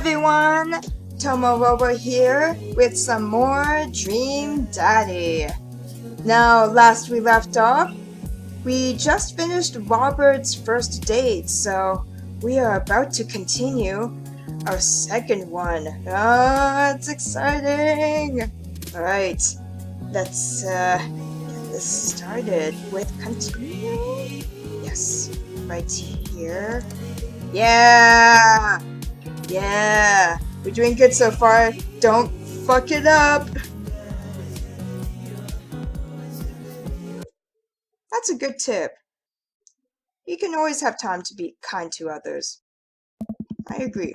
everyone! Tomo here with some more Dream Daddy. Now, last we left off, we just finished Robert's first date, so we are about to continue our second one. It's exciting! Alright, let's get this started with continue. Yes, right here. Yeah! Yeah! We're doing good so far. Don't fuck it up! That's a good tip. You can always have time to be kind to others. I agree.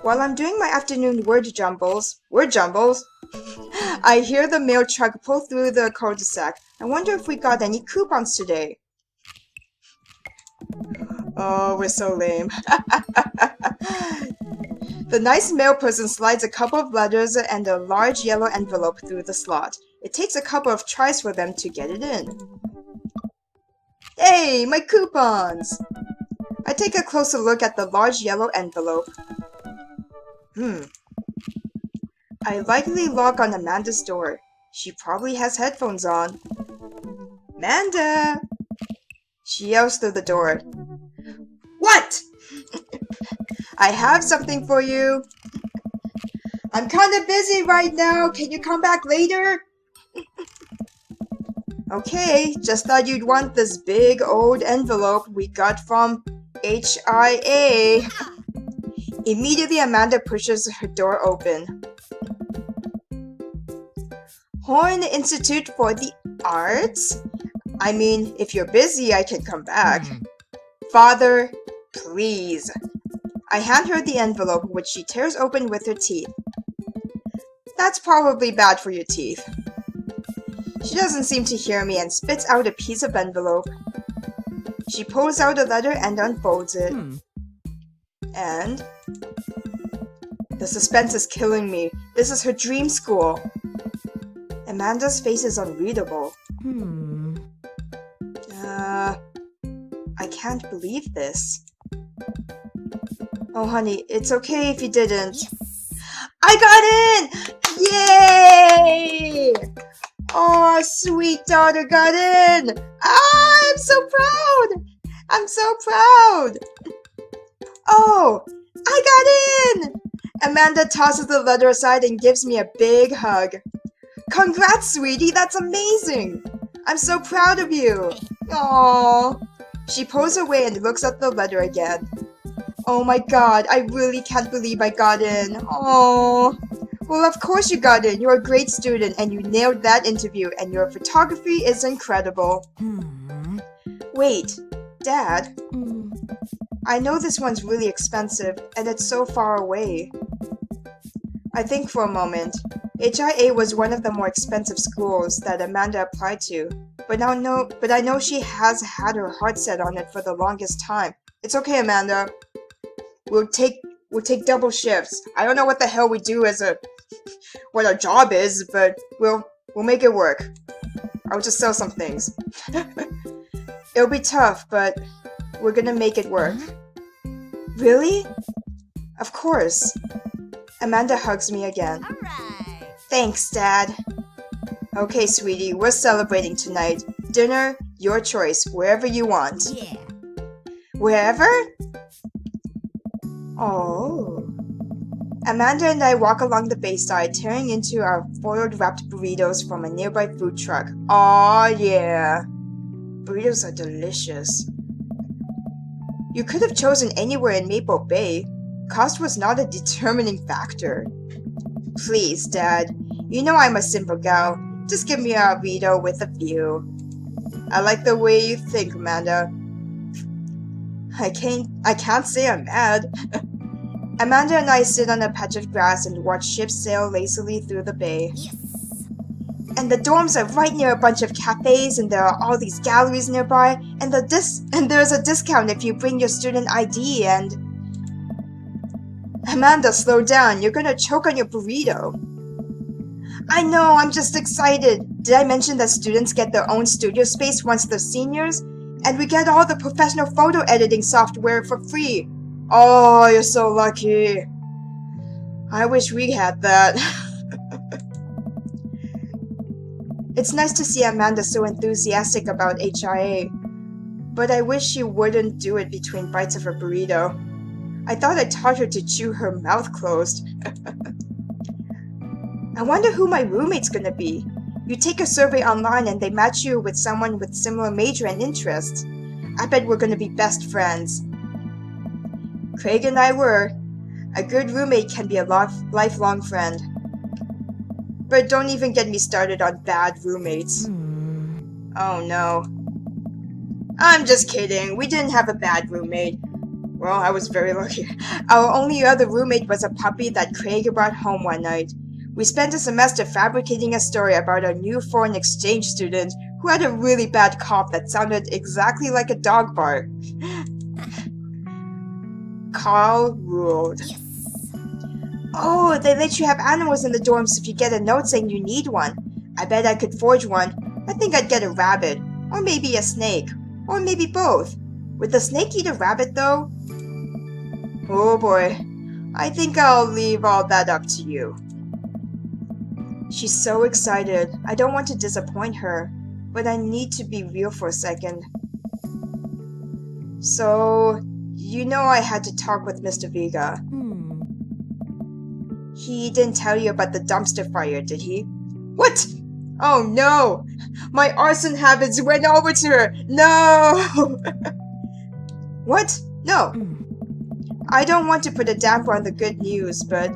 While I'm doing my afternoon word jumbles, I hear the mail truck pull through the cul-de-sac. I wonder if we got any coupons today. Oh, we're so lame. The nice mail person slides a couple of letters and a large yellow envelope through the slot. It takes a couple of tries for them to get it in. Hey, my coupons! I take a closer look at the large yellow envelope. I lightly knock on Amanda's door. She probably has headphones on. Amanda! She yells through the door. What? I have something for you. I'm kinda busy right now. Can you come back later? Okay, just thought you'd want this big old envelope we got from HIA. Immediately, Amanda pushes her door open. Horn Institute for the Arts? I mean, if you're busy, I can come back. Father, please. I hand her the envelope, which she tears open with her teeth. That's probably bad for your teeth. She doesn't seem to hear me and spits out a piece of envelope. She pulls out a letter and unfolds it. And? The suspense is killing me. This is her dream school. Amanda's face is unreadable. I can't believe this. Oh, honey, it's okay if you didn't. Yes. I got in! Yay! Oh, sweet daughter got in! I'm so proud! I'm so proud! Oh, I got in! Amanda tosses the letter aside and gives me a big hug. Congrats, sweetie, that's amazing! I'm so proud of you! Aww. She pulls away and looks at the letter again. Oh my god, I really can't believe I got in. Aww. Well, of course you got in. You're a great student and you nailed that interview and your photography is incredible. Wait, Dad? I know this one's really expensive and it's so far away. I think for a moment. HIA was one of the more expensive schools that Amanda applied to, but I know she has had her heart set on it for the longest time. It's okay, Amanda. We'll take double shifts. I don't know what the hell we do what our job is, but we'll make it work. I'll just sell some things. It'll be tough, but we're gonna make it work. Really? Of course. Amanda hugs me again. All right. Thanks, Dad. Okay, sweetie, we're celebrating tonight. Dinner, your choice, wherever you want. Yeah. Wherever? Oh. Amanda and I walk along the bayside, tearing into our foiled-wrapped burritos from a nearby food truck. Aw, yeah. Burritos are delicious. You could have chosen anywhere in Maple Bay. Cost was not a determining factor. Please, Dad. You know I'm a simple gal. Just give me a burrito with a view. I like the way you think, Amanda. I can't say I'm mad. Amanda and I sit on a patch of grass and watch ships sail lazily through the bay. Yes. And the dorms are right near a bunch of cafes, and there are all these galleries nearby, and there's a discount if you bring your student ID and... Amanda, slow down. You're gonna choke on your burrito. I know, I'm just excited. Did I mention that students get their own studio space once they're seniors? And we get all the professional photo editing software for free. Oh, you're so lucky. I wish we had that. It's nice to see Amanda so enthusiastic about HIA, but I wish she wouldn't do it between bites of her burrito. I thought I taught her to chew her mouth closed. I wonder who my roommate's gonna be. You take a survey online and they match you with someone with similar major and interests. I bet we're gonna be best friends. Craig and I were. A good roommate can be a lifelong friend. But don't even get me started on bad roommates. Oh no. I'm just kidding. We didn't have a bad roommate. Well, I was very lucky. Our only other roommate was a puppy that Craig brought home one night. We spent a semester fabricating a story about a new foreign exchange student who had a really bad cough that sounded exactly like a dog bark. Carl ruled. Yes. Oh, they let you have animals in the dorms if you get a note saying you need one. I bet I could forge one. I think I'd get a rabbit. Or maybe a snake. Or maybe both. Would the snake eat a rabbit, though? Oh boy. I think I'll leave all that up to you. She's so excited. I don't want to disappoint her, but I need to be real for a second. So, you know I had to talk with Mr. Vega. He didn't tell you about the dumpster fire, did he? What? Oh no! My arson habits went over to her! No! What? No. I don't want to put a damper on the good news, but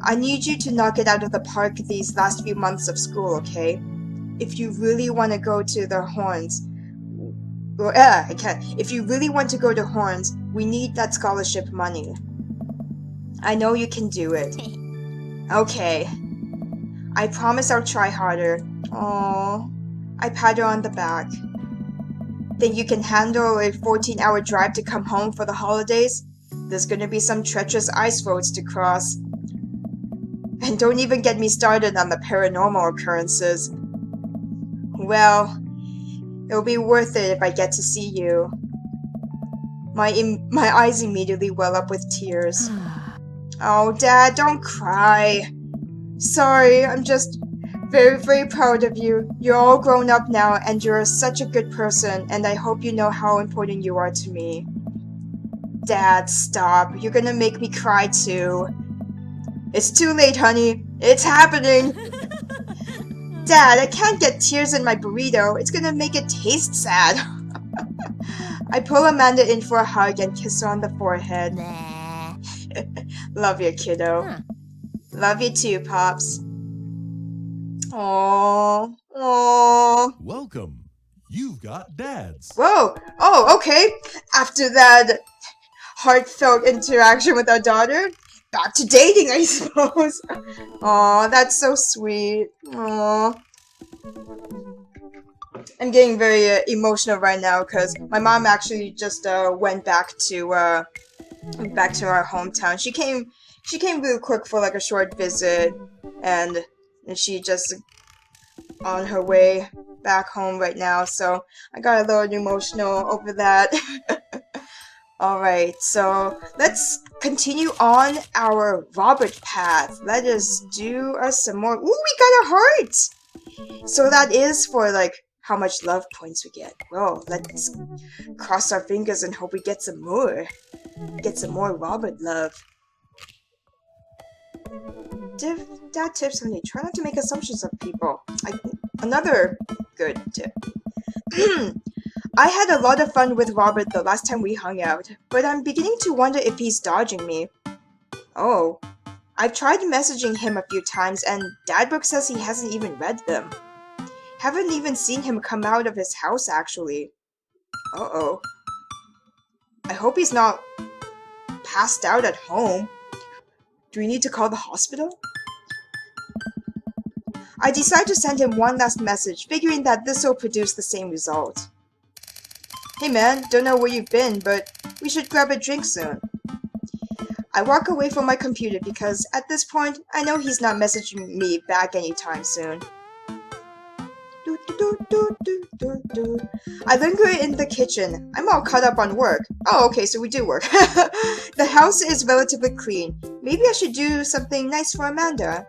I need you to knock it out of the park these last few months of school, okay? If you really want to go to the Horns... I can't. If you really want to go to Horns, we need that scholarship money. I know you can do it. Okay. I promise I'll try harder. Aww. I pat her on the back. Think you can handle a 14-hour drive to come home for the holidays? There's gonna be some treacherous ice roads to cross. And don't even get me started on the paranormal occurrences. Well, it'll be worth it if I get to see you. My eyes immediately well up with tears. Oh, Dad, don't cry. Sorry, I'm just very, very proud of you. You're all grown up now, and you're such a good person, and I hope you know how important you are to me. Dad, stop. You're gonna make me cry too. It's too late, honey. It's happening. Dad, I can't get tears in my burrito. It's gonna make it taste sad. I pull Amanda in for a hug and kiss her on the forehead. Love you, kiddo. Huh. Love you too, Pops. Aww. Aww. Welcome. You've got dads. Whoa. Oh, okay. After that heartfelt interaction with our daughter, back to dating, I suppose. Aw, that's so sweet. Aw. I'm getting very emotional right now because my mom actually just went back to our hometown. She came real quick for like a short visit, and she just on her way back home right now. So I got a little emotional over that. Alright, so let's continue on our Robert path. Let us do some more. Ooh, we got a heart! So that is for, like, how much love points we get. Well, let's cross our fingers and hope we get some more. Get some more Robert love. Dad tips on me. Try not to make assumptions of people. Another good tip. I had a lot of fun with Robert the last time we hung out, but I'm beginning to wonder if he's dodging me. Oh. I've tried messaging him a few times, and Dadbook says he hasn't even read them. Haven't even seen him come out of his house, actually. Uh-oh. I hope he's not passed out at home. Do we need to call the hospital? I decide to send him one last message, figuring that this will produce the same result. Hey man, don't know where you've been, but we should grab a drink soon. I walk away from my computer because, at this point, I know he's not messaging me back anytime soon. I linger in the kitchen. I'm all caught up on work. Oh, okay, so we do work. The house is relatively clean. Maybe I should do something nice for Amanda.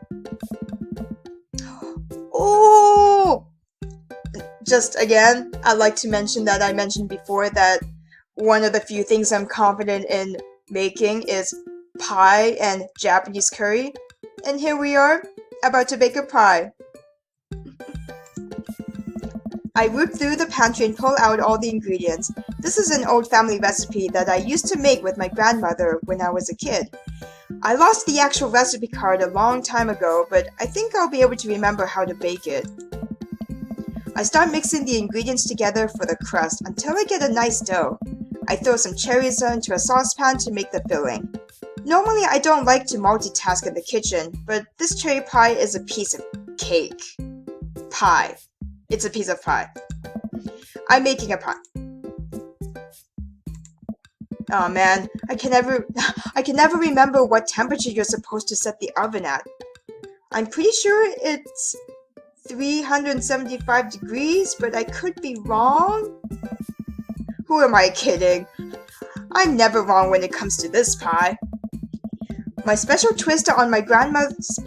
Oh! Just again, I'd like to mention that I mentioned before that one of the few things I'm confident in making is pie and Japanese curry. And here we are, about to bake a pie. I whip through the pantry and pull out all the ingredients. This is an old family recipe that I used to make with my grandmother when I was a kid. I lost the actual recipe card a long time ago, but I think I'll be able to remember how to bake it. I start mixing the ingredients together for the crust until I get a nice dough. I throw some cherries into a saucepan to make the filling. Normally I don't like to multitask in the kitchen, but this cherry pie is a piece of cake. Pie. It's a piece of pie. I'm making a pie. Oh man, I can never remember what temperature you're supposed to set the oven at. I'm pretty sure it's 375 degrees, but I could be wrong. Who am I kidding? I'm never wrong when it comes to this pie. My special twist on my grandma's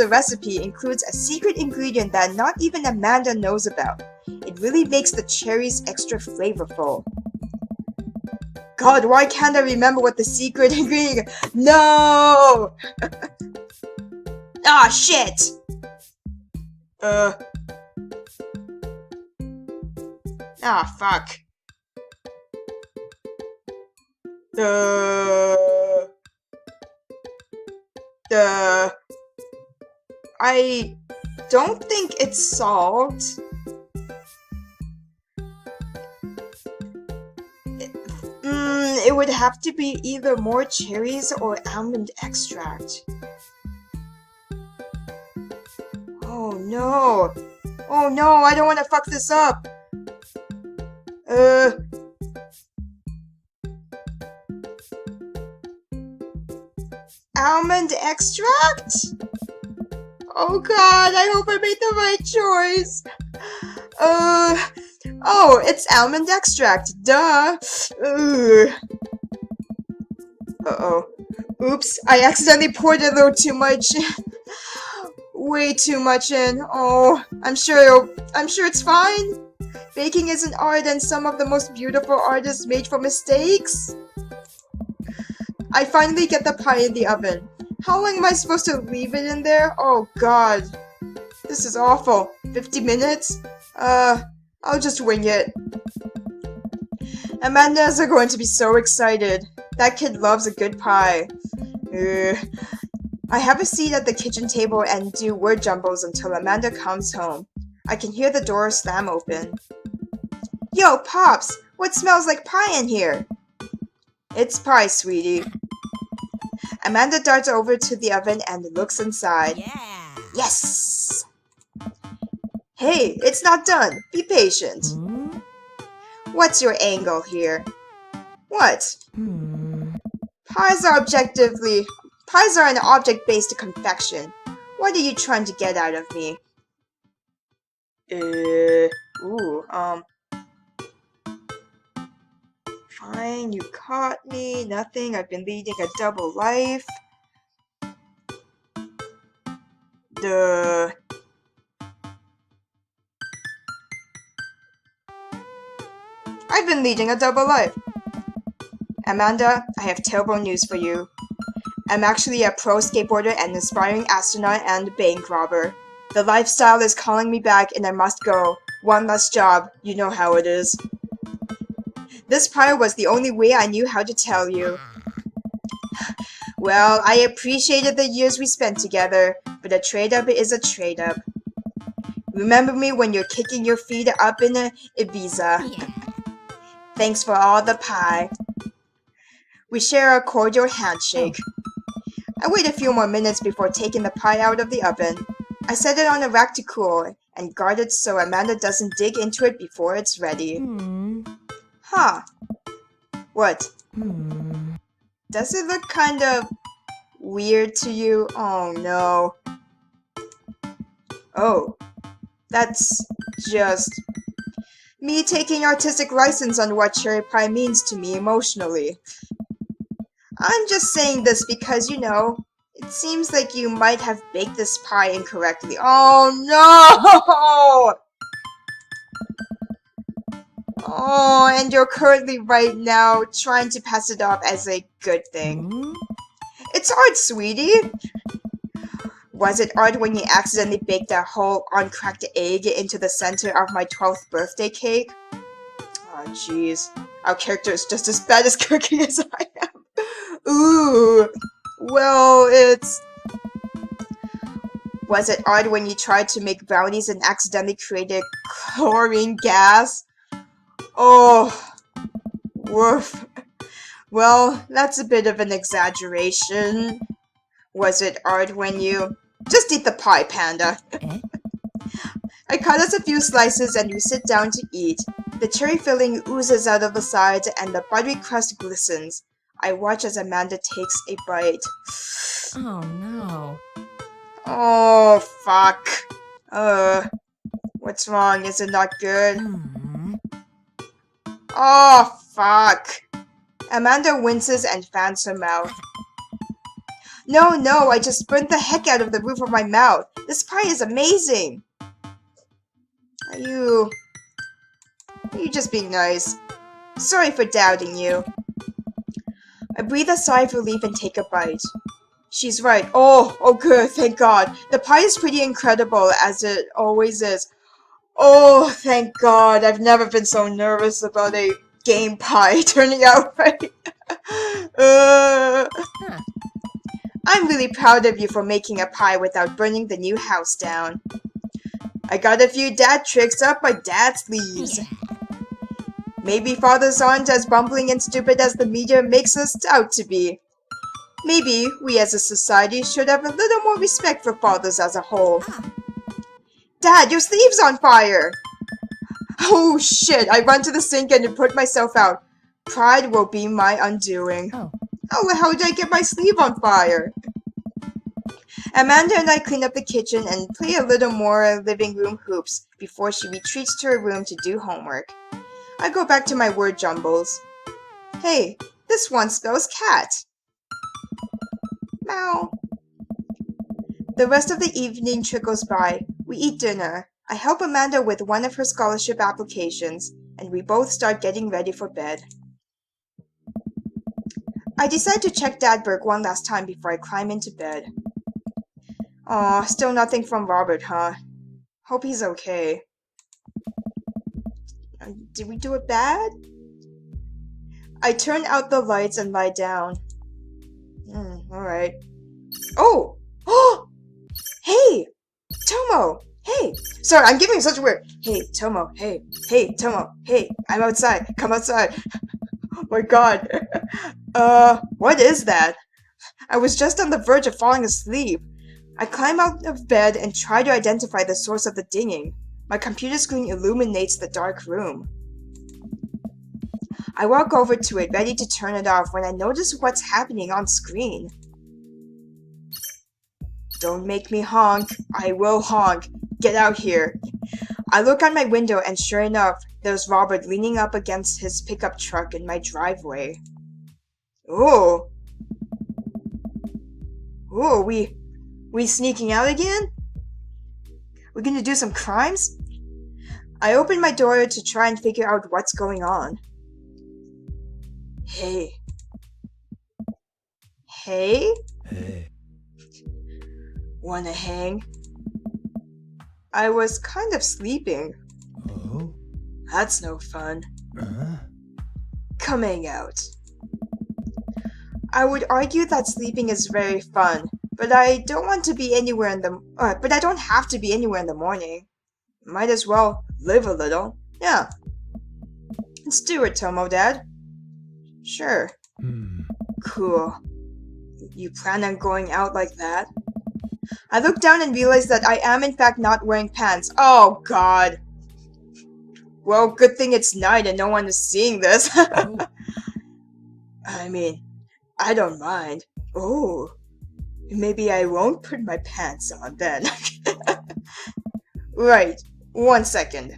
recipe includes a secret ingredient that not even Amanda knows about. It really makes the cherries extra flavorful. God, why can't I remember what the secret ingredient? No! Ah, shit! Ah, fuck. I don't think it's salt. It would have to be either more cherries or almond extract. Oh no! Oh no, I don't want to fuck this up! Almond extract? Oh god, I hope I made the right choice. Oh, it's almond extract, duh. Uh-oh. Oops, I accidentally poured a little too much. Way too much in. Oh, I'm sure it's fine. Baking is an art and some of the most beautiful art is made from mistakes. I finally get the pie in the oven. How long am I supposed to leave it in there? Oh god. This is awful. 50 minutes? I'll just wing it. Amanda's are going to be so excited. That kid loves a good pie. I have a seat at the kitchen table and do word jumbles until Amanda comes home. I can hear the door slam open. Yo, Pops! What smells like pie in here? It's pie, sweetie. Amanda darts over to the oven and looks inside. Yeah. Yes! Hey, it's not done. Be patient. What's your angle here? What? Pies are an object-based confection. What are you trying to get out of me? Fine, you caught me. Nothing. I've been leading a double life. I've been leading a double life. Amanda, I have terrible news for you. I'm actually a pro skateboarder and aspiring astronaut and bank robber. The lifestyle is calling me back and I must go. One less job, you know how it is. This pie was the only way I knew how to tell you. Well, I appreciated the years we spent together, but a trade-up is a trade-up. Remember me when you're kicking your feet up in Ibiza. Yeah. Thanks for all the pie. We share a cordial handshake. I wait a few more minutes before taking the pie out of the oven. I set it on a rack to cool, and guard it so Amanda doesn't dig into it before it's ready. Huh. What? Does it look kind of weird to you? Oh no. Oh, that's just me taking artistic license on what cherry pie means to me emotionally. I'm just saying this because, it seems like you might have baked this pie incorrectly. Oh no! Oh, and you're currently right now trying to pass it off as a good thing. It's art, sweetie. Was it art when you accidentally baked that whole uncracked egg into the center of my 12th birthday cake? Oh, jeez. Our character is just as bad as cooking as I am. Ooh. Well, Was it art when you tried to make brownies and accidentally created chlorine gas? Oh. Woof. Well, that's a bit of an exaggeration. Was it art when you... Just eat the pie, Panda. I cut us a few slices and we sit down to eat. The cherry filling oozes out of the sides and the buttery crust glistens. I watch as Amanda takes a bite. Oh no. Oh, fuck. What's wrong? Is it not good? Oh, fuck. Amanda winces and fans her mouth. No, I just burnt the heck out of the roof of my mouth. This pie is amazing. Are you just being nice? Sorry for doubting you. I breathe a sigh of relief and take a bite. She's right. Oh good, thank God. The pie is pretty incredible, as it always is. Oh, thank God. I've never been so nervous about a game pie turning out right. I'm really proud of you for making a pie without burning the new house down. I got a few dad tricks up my dad's sleeves. Maybe fathers aren't as bumbling and stupid as the media makes us out to be. Maybe we as a society should have a little more respect for fathers as a whole. Dad, your sleeve's on fire! Oh shit, I run to the sink and put myself out. Pride will be my undoing. Oh, how did I get my sleeve on fire? Amanda and I clean up the kitchen and play a little more living room hoops before she retreats to her room to do homework. I go back to my word jumbles. Hey, this one spells cat. Meow. The rest of the evening trickles by. We eat dinner. I help Amanda with one of her scholarship applications, and we both start getting ready for bed. I decide to check Dadberg one last time before I climb into bed. Aw, still nothing from Robert, huh? Hope he's okay. Did we do it bad? I turn out the lights and lie down. Alright. Oh! Oh! Hey! Tomo! Hey! Sorry, I'm giving you such a weird... Hey, Tomo, hey. Hey, Tomo, hey. I'm outside. Come outside. Oh my god. What is that? I was just on the verge of falling asleep. I climb out of bed and try to identify the source of the dinging. My computer screen illuminates the dark room. I walk over to it, ready to turn it off, when I notice what's happening on screen. Don't make me honk. I will honk. Get out here. I look out my window and sure enough, there's Robert leaning up against his pickup truck in my driveway. Ooh. Ooh, we sneaking out again? We're gonna do some crimes? I open my door to try and figure out what's going on. Hey. Hey? Hey. Wanna hang? I was kind of sleeping. Oh? That's no fun. Come hang out. I would argue that sleeping is very fun, but I don't want to be anywhere in the but I don't have to be anywhere in the morning. Might as well live a little. Yeah. Let's do it, TomoDad. Sure. Cool. You plan on going out like that? I look down and realize that I am in fact not wearing pants. Oh god. Well, good thing it's night and no one is seeing this. I mean, I don't mind. Oh, maybe I won't put my pants on then. Right. 1 second.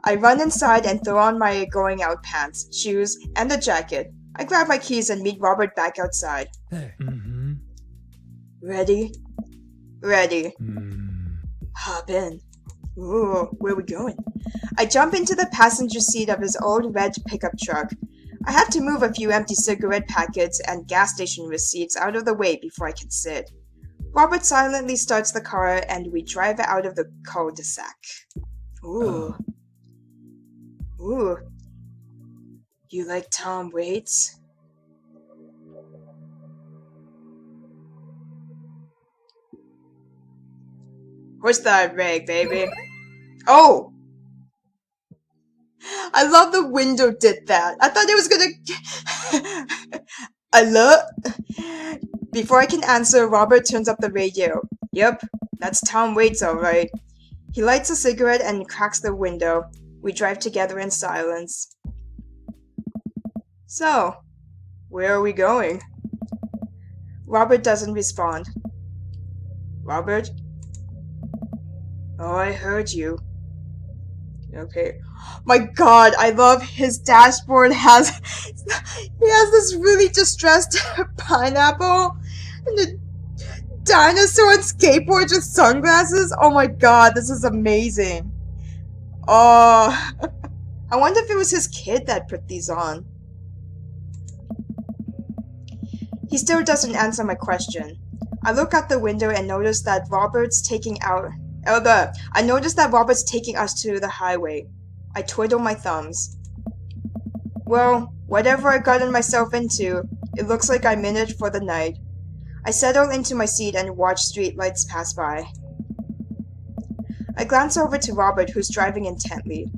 I run inside and throw on my going out pants, shoes, and a jacket. I grab my keys and meet Robert back outside. Mm-hmm. Ready? Ready. Mm. Hop in. Ooh, where we going? I jump into the passenger seat of his old red pickup truck. I have to move a few empty cigarette packets and gas station receipts out of the way before I can sit. Robert silently starts the car and we drive out of the cul-de-sac. Ooh. Ooh. You like Tom Waits? What's that rag, baby? Oh! I love the window did that. I thought it was gonna... I love... Before I can answer, Robert turns up the radio. Yep, that's Tom Waits, alright. He lights a cigarette and cracks the window. We drive together in silence. So, where are we going? Robert doesn't respond. Robert? Oh, I heard you. Okay. My god, I love his dashboard he has this really distressed pineapple and a dinosaur on skateboard with sunglasses. Oh my god, this is amazing. Oh, I wonder if it was his kid that put these on. He still doesn't answer my question. I look out the window and notice that Robert's taking us to the highway. I twiddle my thumbs. Well, whatever I gotten myself into, it looks like I'm in it for the night. I settle into my seat and watch streetlights pass by. I glance over to Robert, who's driving intently.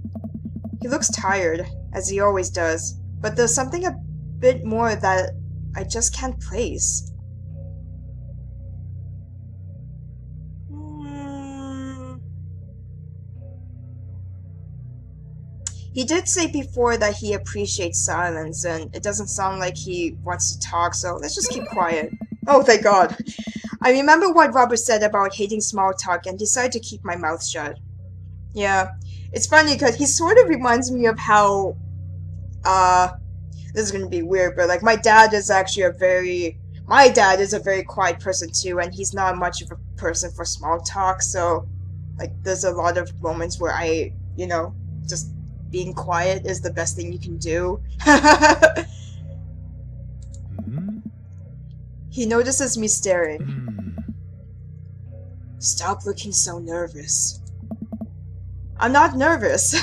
He looks tired, as he always does, but there's something a bit more that I just can't place. He did say before that he appreciates silence, and it doesn't sound like he wants to talk, so let's just keep quiet. Oh, thank God. I remember what Robert said about hating small talk and decided to keep my mouth shut. Yeah, it's funny because he sort of reminds me of how, this is gonna be weird, but like my dad is a very quiet person too, and he's not much of a person for small talk, so like there's a lot of moments where I, just being quiet is the best thing you can do. Mm. He notices me staring. Mm. Stop looking so nervous. I'm not nervous.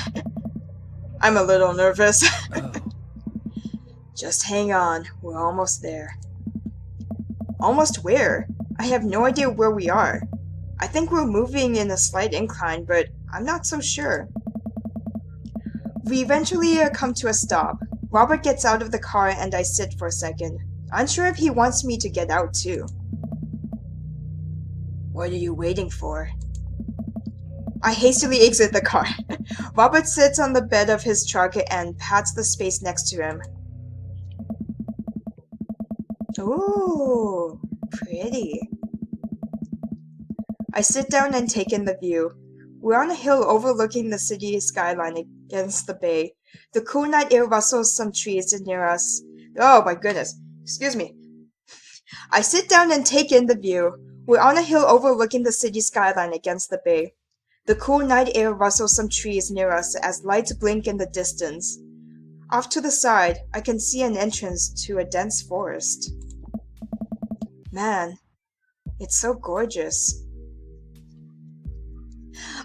I'm a little nervous. Oh. Just hang on, we're almost there. Almost where? I have no idea where we are. I think we're moving in a slight incline, but I'm not so sure. We eventually come to a stop. Robert gets out of the car and I sit for a second, unsure if he wants me to get out too. What are you waiting for? I hastily exit the car. Robert sits on the bed of his truck and pats the space next to him. Ooh, pretty. I sit down and take in the view. We're on a hill overlooking the city skyline against the bay. The cool night air rustles some trees near us. Oh my goodness. Excuse me. I sit down and take in the view. We're on a hill overlooking the city skyline against the bay. The cool night air rustles some trees near us as lights blink in the distance. Off to the side, I can see an entrance to a dense forest. Man, it's so gorgeous.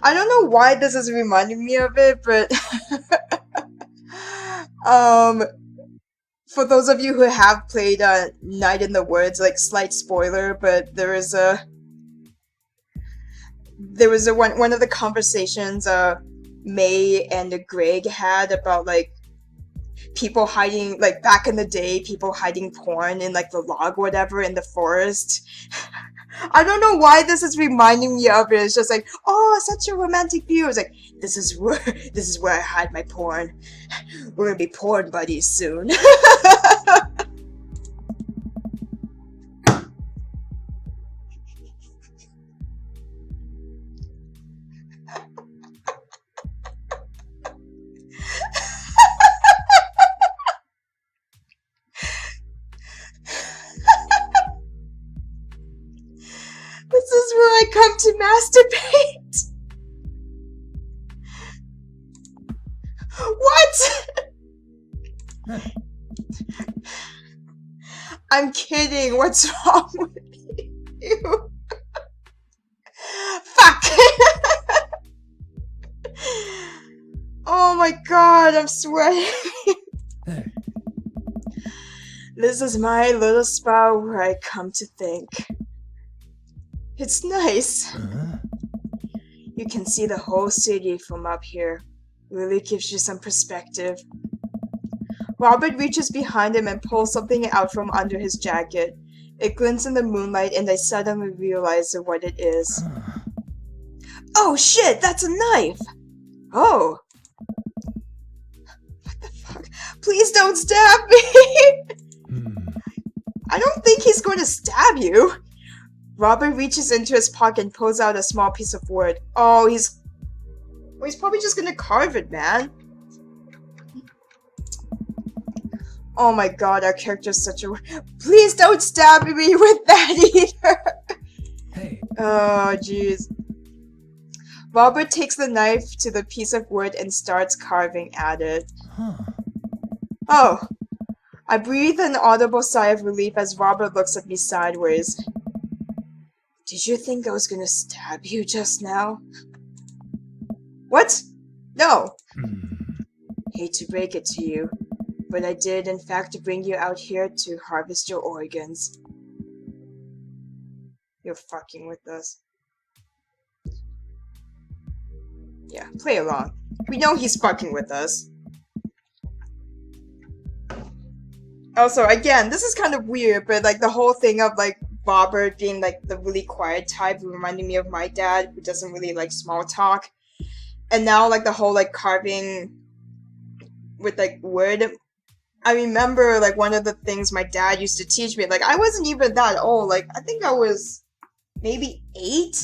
I don't know why this is reminding me of it, but for those of you who have played Night in the Woods, like slight spoiler, but there was one of the conversations May and Greg had about like people hiding, like back in the day, people hiding porn in like the log or whatever in the forest. I don't know why this is reminding me of it. It's just like, oh, such a romantic view. It's like, this is where I hide my porn. We're gonna be porn buddies soon. to masturbate? What? I'm kidding. What's wrong with you? Fuck! Oh my god, I'm sweating. This is my little spot where I come to think. It's nice. You can see the whole city from up here. Really gives you some perspective. Robert reaches behind him and pulls something out from under his jacket. It glints in the moonlight and I suddenly realize what it is. Oh shit, that's a knife! Oh. What the fuck? Please don't stab me! I don't think he's going to stab you. Robert reaches into his pocket and pulls out a small piece of wood. Oh, he's probably just gonna carve it, man. Oh my god, our character's such a... Please don't stab me with that either! Hey. Oh, jeez. Robert takes the knife to the piece of wood and starts carving at it. Oh. I breathe an audible sigh of relief as Robert looks at me sideways. Did you think I was gonna stab you just now? What? No. Hate to break it to you, but I did in fact bring you out here to harvest your organs. You're fucking with us. Yeah, play along. We know he's fucking with us. Also, again, this is kind of weird, but like the whole thing of like Robert being like the really quiet type reminding me of my dad, who doesn't really like small talk. And now like the whole like carving with like wood. I remember like one of the things my dad used to teach me, like I wasn't even that old, like I think I was maybe 8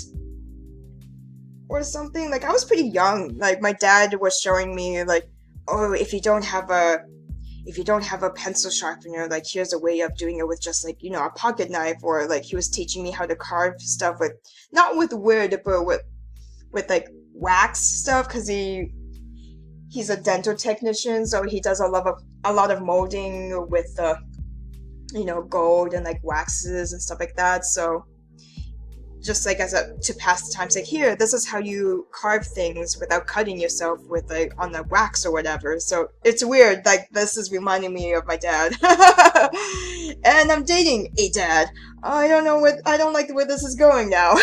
or something. Like I was pretty young. Like my dad was showing me like, oh, if you don't have a pencil sharpener, like here's a way of doing it with just like, you know, a pocket knife. Or like he was teaching me how to carve stuff with, not with wood, but with like wax stuff, because he's a dental technician, so he does a lot of molding with you know, gold and like waxes and stuff like that. So just like to pass the time, it's like, here, this is how you carve things without cutting yourself with like on the wax or whatever. So it's weird, like this is reminding me of my dad. And I'm dating a dad. I don't like the way this is going now.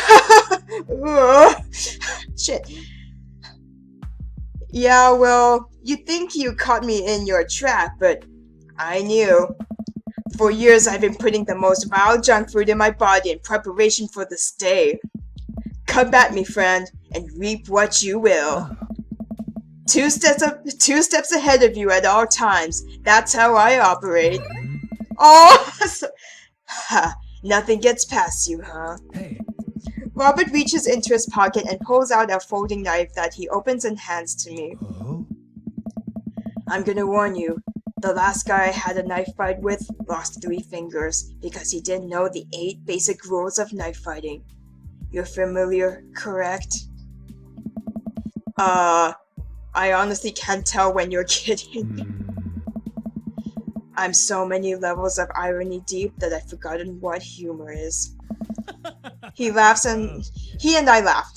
Shit. Yeah, well, you think you caught me in your trap, but I knew. For years, I've been putting the most vile junk food in my body in preparation for this day. Come at me, friend, and reap what you will. Two steps ahead of you at all times. That's how I operate. Oh, nothing gets past you, huh? Hey. Robert reaches into his pocket and pulls out a folding knife that he opens and hands to me. Oh. I'm gonna warn you. The last guy I had a knife fight with lost 3 fingers because he didn't know the 8 basic rules of knife fighting. You're familiar, correct? I honestly can't tell when you're kidding. I'm so many levels of irony deep that I've forgotten what humor is. He laughs and he and I laugh.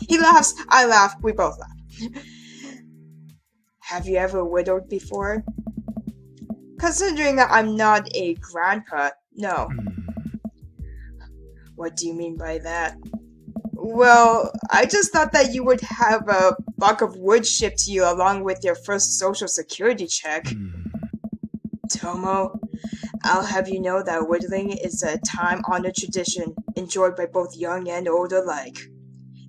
He laughs, I laugh, we both laugh. Have you ever widowed before? Considering that I'm not a grandpa, no. What do you mean by that? Well, I just thought that you would have a block of wood shipped to you along with your first social security check. Tomo, I'll have you know that whittling is a time-honored tradition enjoyed by both young and old alike.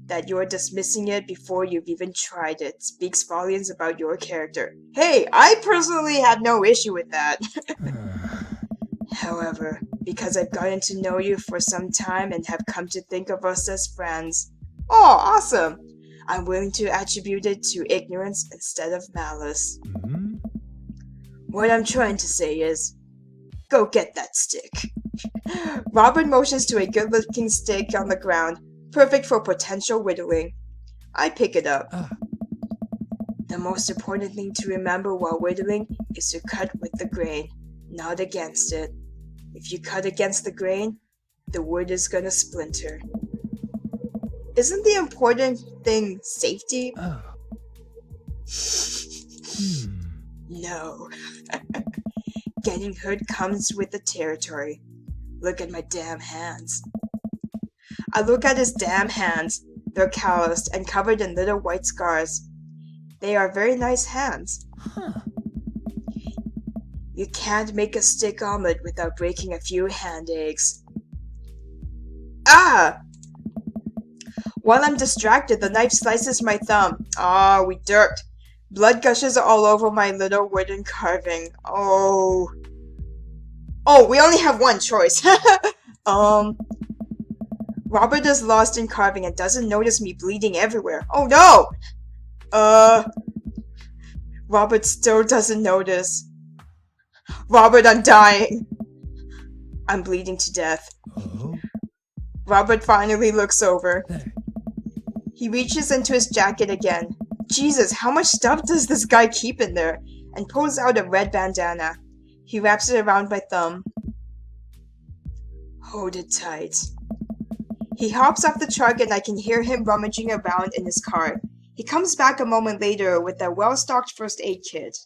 That you're dismissing it before you've even tried it speaks volumes about your character. Hey, I personally have no issue with that. However, because I've gotten to know you for some time and have come to think of us as friends. Oh, awesome! I'm willing to attribute it to ignorance instead of malice. What I'm trying to say is, go get that stick. Robert motions to a good-looking stick on the ground. Perfect for potential whittling. I pick it up. Ah. The most important thing to remember while whittling is to cut with the grain, not against it. If you cut against the grain, the wood is gonna splinter. Isn't the important thing safety? Oh. No. Getting hurt comes with the territory. Look at my damn hands. I look at his damn hands. They're calloused and covered in little white scars. They are very nice hands. Huh. You can't make a stick omelet without breaking a few hand eggs. Ah! While I'm distracted, the knife slices my thumb. Ah, we dirt. Blood gushes all over my little wooden carving. Oh. Oh, we only have one choice. Robert is lost in carving and doesn't notice me bleeding everywhere. Oh no! Robert still doesn't notice. Robert, I'm dying. I'm bleeding to death. Oh. Robert finally looks over. There. He reaches into his jacket again. Jesus, how much stuff does this guy keep in there? And pulls out a red bandana. He wraps it around my thumb. Hold it tight. He hops off the truck and I can hear him rummaging around in his cart. He comes back a moment later with a well-stocked first aid kit.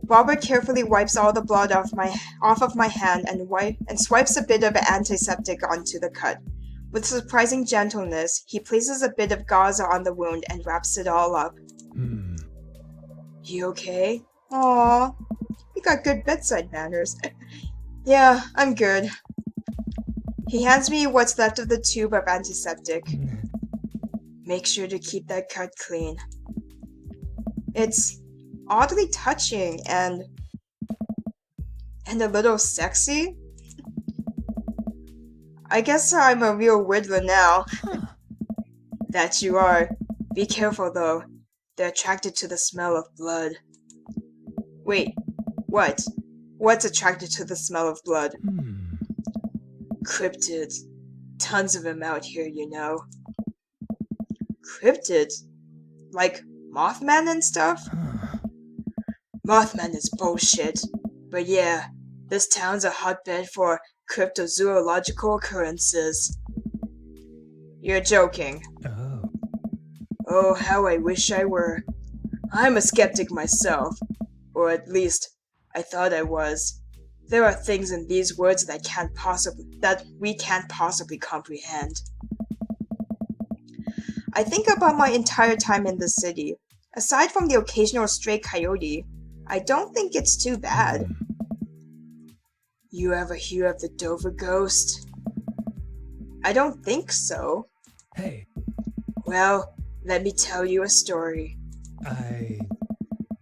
Robert carefully wipes all the blood off of my hand and swipes a bit of antiseptic onto the cut. With surprising gentleness, he places a bit of gauze on the wound and wraps it all up. You okay? Aw, you got good bedside manners. Yeah, I'm good. He hands me what's left of the tube of antiseptic. Make sure to keep that cut clean. It's oddly touching and a little sexy. I guess I'm a real whittler now. That you are. Be careful though. They're attracted to the smell of blood. Wait, what? What's attracted to the smell of blood? Cryptids. Tons of them out here, you know. Cryptids? Like Mothman and stuff? Mothman is bullshit. But yeah, this town's a hotbed for cryptozoological occurrences. You're joking. Oh. Oh, how I wish I were. I'm a skeptic myself. Or at least, I thought I was. There are things in these words that we can't possibly comprehend. I think about my entire time in the city. Aside from the occasional stray coyote, I don't think it's too bad. You ever hear of the Dover ghost? I don't think so. Hey. Well, let me tell you a story.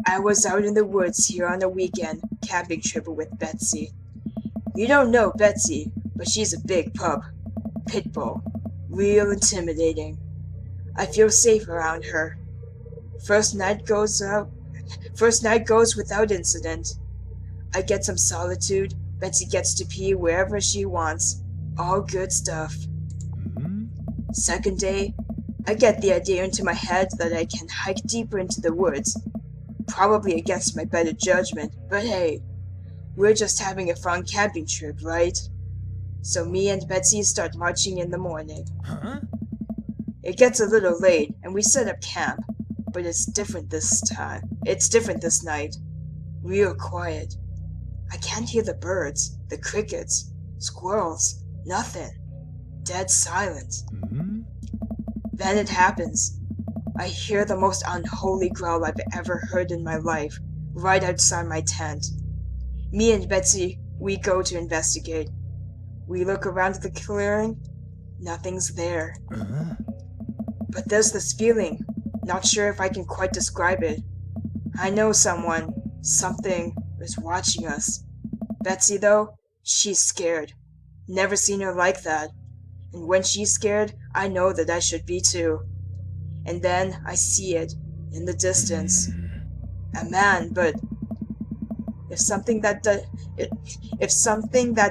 I was out in the woods here on a weekend camping trip with Betsy. You don't know Betsy, but she's a big pup. Pit bull. Real intimidating. I feel safe around her. First night goes without incident. I get some solitude. Betsy gets to pee wherever she wants. All good stuff. Second day, I get the idea into my head that I can hike deeper into the woods. Probably against my better judgment, but hey, we're just having a fun camping trip, right? So me and Betsy start marching in the morning. It gets a little late, and we set up camp, but it's different this time. It's different this night. Real quiet. I can't hear the birds, the crickets, squirrels, nothing. Dead silent. Then it happens. I hear the most unholy growl I've ever heard in my life, right outside my tent. Me and Betsy, we go to investigate. We look around the clearing. Nothing's there. But there's this feeling. Not sure if I can quite describe it. I know something is watching us. Betsy, though, she's scared. Never seen her like that. And when she's scared, I know that I should be too. And then I see it, in the distance. A man, but if something that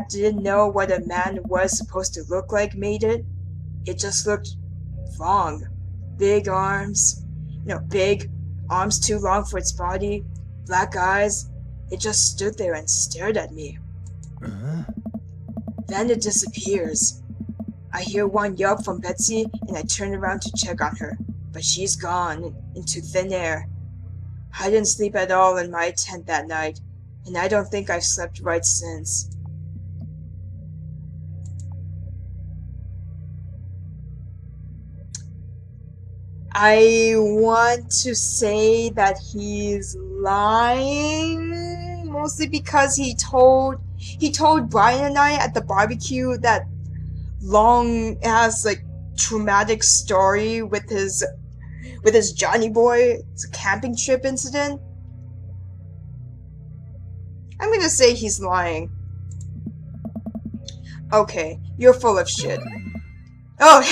didn't know what a man was supposed to look like made it, It just looked wrong. Big arms, big arms too long for its body, black eyes. It just stood there and stared at me. Then it disappears. I hear one yelp from Betsy and I turn around to check on her, but she's gone into thin air. I didn't sleep at all in my tent that night, and I don't think I've slept right since. I want to say that he's lying, mostly because he told Brian and I at the barbecue that long ass traumatic story with his Johnny boy camping trip incident. I'm gonna say he's lying. Okay, you're full of shit. Oh,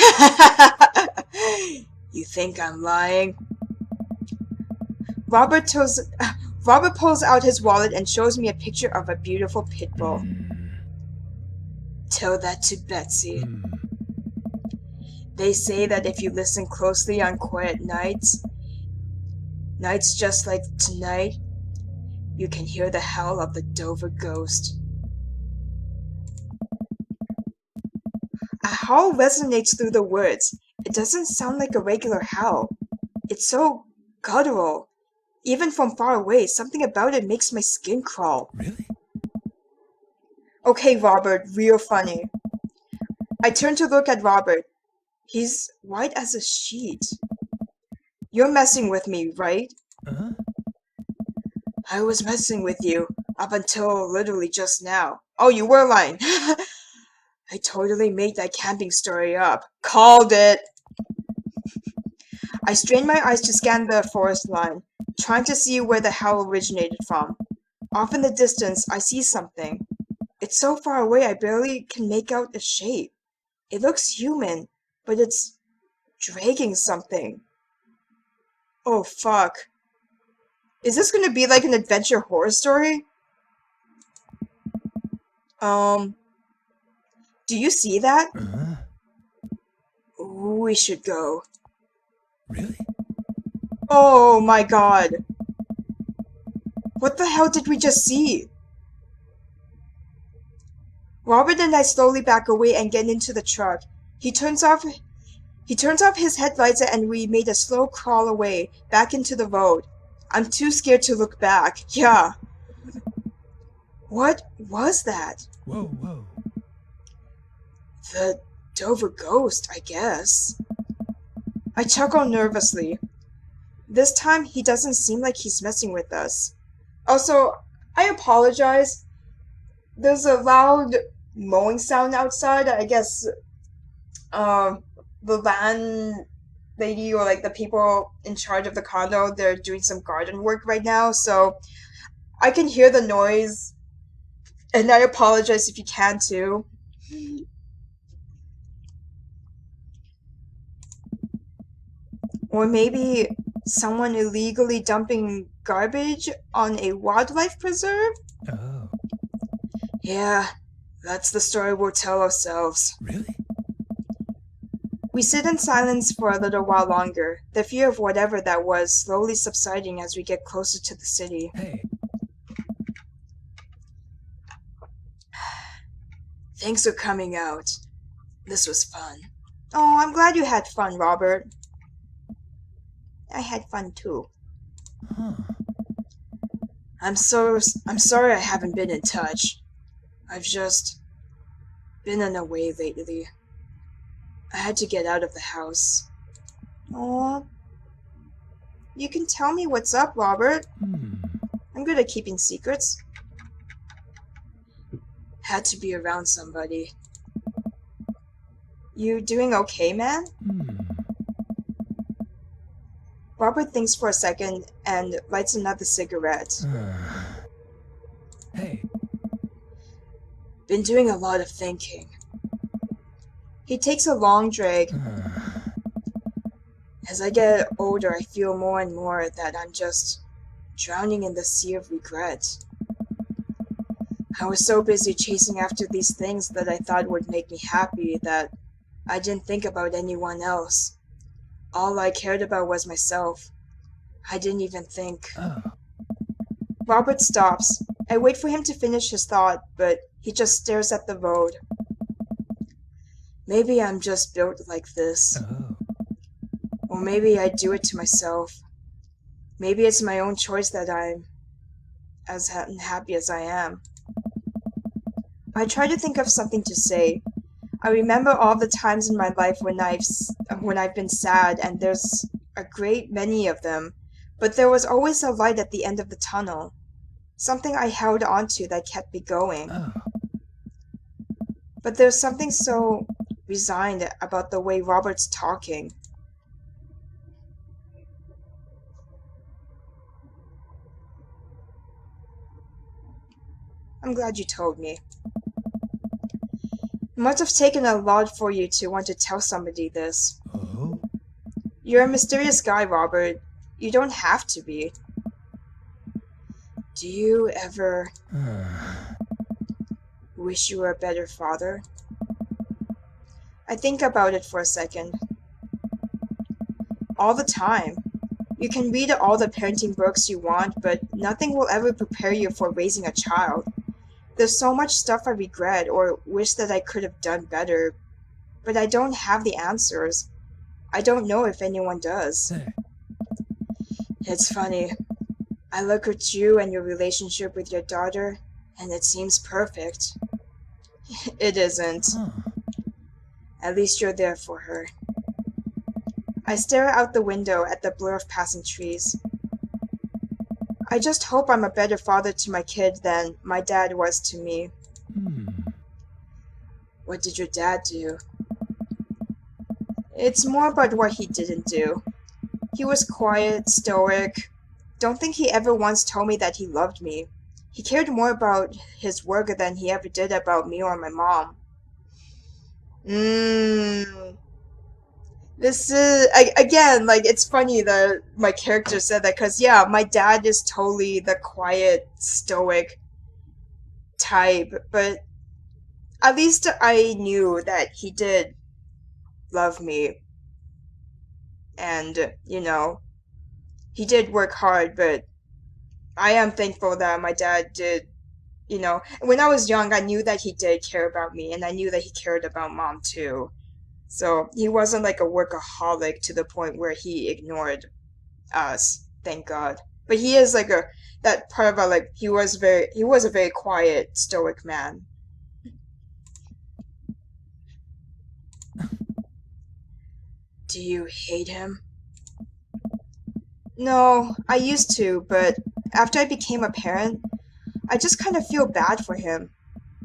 you think I'm lying? Robert pulls out his wallet and shows me a picture of a beautiful pit bull. Tell that to Betsy. They say that if you listen closely on quiet nights just like tonight, you can hear the howl of the Dover ghost. A howl resonates through the woods. It doesn't sound like a regular howl. It's so guttural. Even from far away, something about it makes my skin crawl. Really? Okay, Robert, real funny. I turn to look at Robert. He's white as a sheet. You're messing with me, right? I was messing with you up until literally just now. Oh, you were lying. I totally made that camping story up. Called it. I strain my eyes to scan the forest line, trying to see where the howl originated from. Off in the distance, I see something. It's so far away I barely can make out a shape. It looks human, but it's dragging something. Oh fuck. Is this gonna be like an adventure horror story? Do you see that? We should go. Really? Oh my god. What the hell did we just see? Robert and I slowly back away and get into the truck. He turns off his headlights and we made a slow crawl away, back into the road. I'm too scared to look back. Yeah. What was that? Whoa. The Dover ghost, I guess. I chuckle nervously. This time, he doesn't seem like he's messing with us. Also, I apologize. There's a loud mowing sound outside. I guess, the landlady or the people in charge of the condo, they're doing some garden work right now, so I can hear the noise, and I apologize if you can too. Or maybe someone illegally dumping garbage on a wildlife preserve? Oh. Yeah, that's the story we'll tell ourselves. Really? We sit in silence for a little while longer, the fear of whatever that was slowly subsiding as we get closer to the city. Hey. Thanks for coming out. This was fun. Oh, I'm glad you had fun, Robert. I had fun too. Huh. I'm sorry I haven't been in touch. I've just been on a way lately. I had to get out of the house. Aw. You can tell me what's up, Robert. I'm good at keeping secrets. Had to be around somebody. You doing okay, man? Robert thinks for a second and lights another cigarette. Hey. Been doing a lot of thinking. He takes a long drag. As I get older, I feel more and more that I'm just drowning in the sea of regret. I was so busy chasing after these things that I thought would make me happy that I didn't think about anyone else. All I cared about was myself. I didn't even think. Oh. Robert stops. I wait for him to finish his thought, but he just stares at the road. Maybe I'm just built like this. Oh. Or maybe I do it to myself. Maybe it's my own choice that I'm as unhappy as I am. I try to think of something to say. I remember all the times in my life when I've been sad, and there's a great many of them, but there was always a light at the end of the tunnel. Something I held onto that kept me going. Oh. But there's something so resigned about the way Robert's talking. I'm glad you told me. It must have taken a lot for you to want to tell somebody this. Oh. You're a mysterious guy, Robert. You don't have to be. Do you ever wish you were a better father? I think about it for a second. All the time. You can read all the parenting books you want, but nothing will ever prepare you for raising a child. There's so much stuff I regret or wish that I could have done better, but I don't have the answers. I don't know if anyone does. Hey. It's funny. I look at you and your relationship with your daughter, and it seems perfect. It isn't. Huh. At least you're there for her. I stare out the window at the blur of passing trees. I just hope I'm a better father to my kid than my dad was to me. What did your dad do? It's more about what he didn't do. He was quiet, stoic. Don't think he ever once told me that he loved me. He cared more about his work than he ever did about me or my mom. This is, again, like, it's funny that my character said that, because, yeah, my dad is totally the quiet, stoic type, but at least I knew that he did love me. And, you know, he did work hard, but I am thankful that my dad did, you know, when I was young, I knew that he did care about me, and I knew that he cared about mom, too. So he wasn't like a workaholic to the point where he ignored us, thank God. But he is like that part about, like, he was a very quiet, stoic man. Do you hate him? No, I used to, but after I became a parent, I just kind of feel bad for him.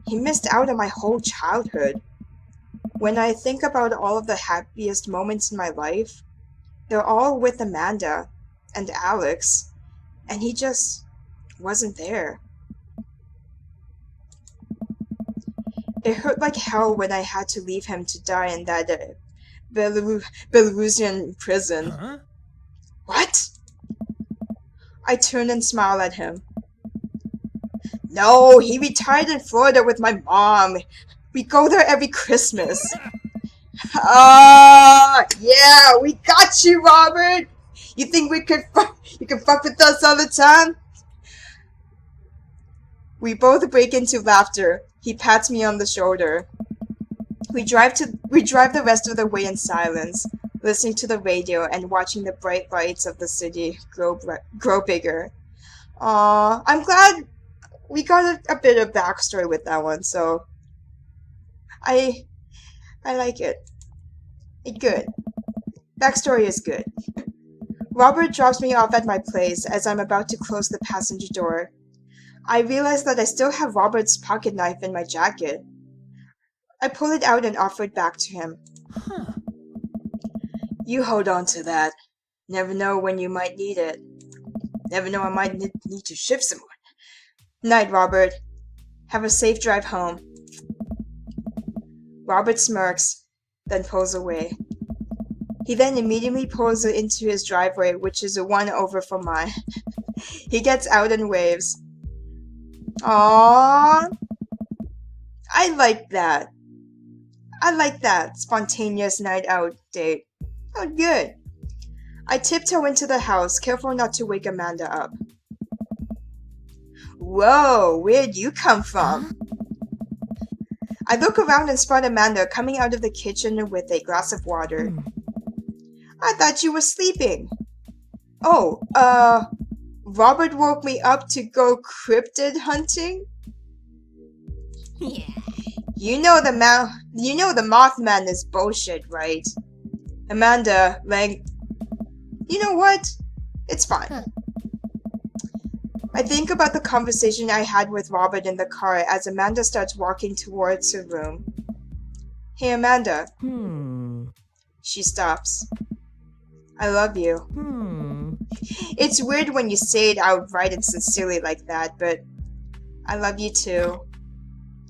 He missed out on my whole childhood. When I think about all of the happiest moments in my life, they're all with Amanda and Alex, and he just wasn't there. It hurt like hell when I had to leave him to die in that Belarusian prison. Huh? What? I turn and smile at him. No, he retired in Florida with my mom. We go there every Christmas. Yeah, we got you, Robert. You think you can fuck with us all the time? We both break into laughter. He pats me on the shoulder. We drive the rest of the way in silence, listening to the radio and watching the bright lights of the city grow bigger. I'm glad we got a bit of backstory with that one, so I like it. It's good. Backstory is good. Robert drops me off at my place as I'm about to close the passenger door. I realize that I still have Robert's pocket knife in my jacket. I pull it out and offer it back to him. Huh. You hold on to that. Never know when you might need it. Never know I might need to shift someone. Night, Robert. Have a safe drive home. Robert smirks, then pulls away. He then immediately pulls into his driveway, which is one over from mine. He gets out and waves. Aww. I like that. I like that spontaneous night out date. Oh, good. I tiptoe into the house, careful not to wake Amanda up. Whoa, where'd you come from? I look around and spot Amanda coming out of the kitchen with a glass of water. I thought you were sleeping. Oh, Robert woke me up to go cryptid hunting? Yeah. You know the Mothman is bullshit, right? Amanda, like, you know what? It's fine. Huh. I think about the conversation I had with Robert in the car as Amanda starts walking towards her room. Hey, Amanda. She stops. I love you. It's weird when you say it outright and sincerely like that, but I love you too.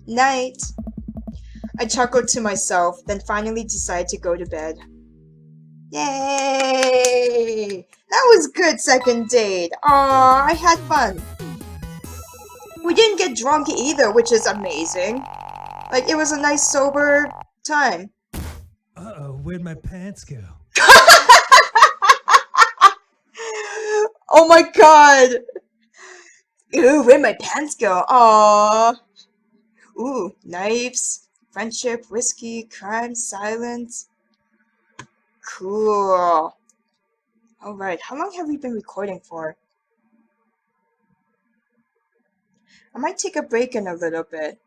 Night. I chuckled to myself, then finally decided to go to bed. Yay! That was good second date. Aw, I had fun. We didn't get drunk either, which is amazing. Like, it was a nice sober time. Uh-oh, where'd my pants go? Oh my god! Ooh, where'd my pants go? Aww. Ooh, knives, friendship, whiskey, crime, silence. Cool. Alright, how long have we been recording for? I might take a break in a little bit.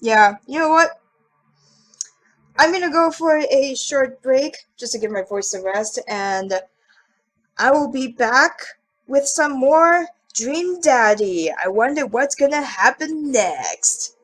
Yeah, you know what? I'm gonna go for a short break just to give my voice a rest, and I will be back with some more Dream Daddy. I wonder what's gonna happen next.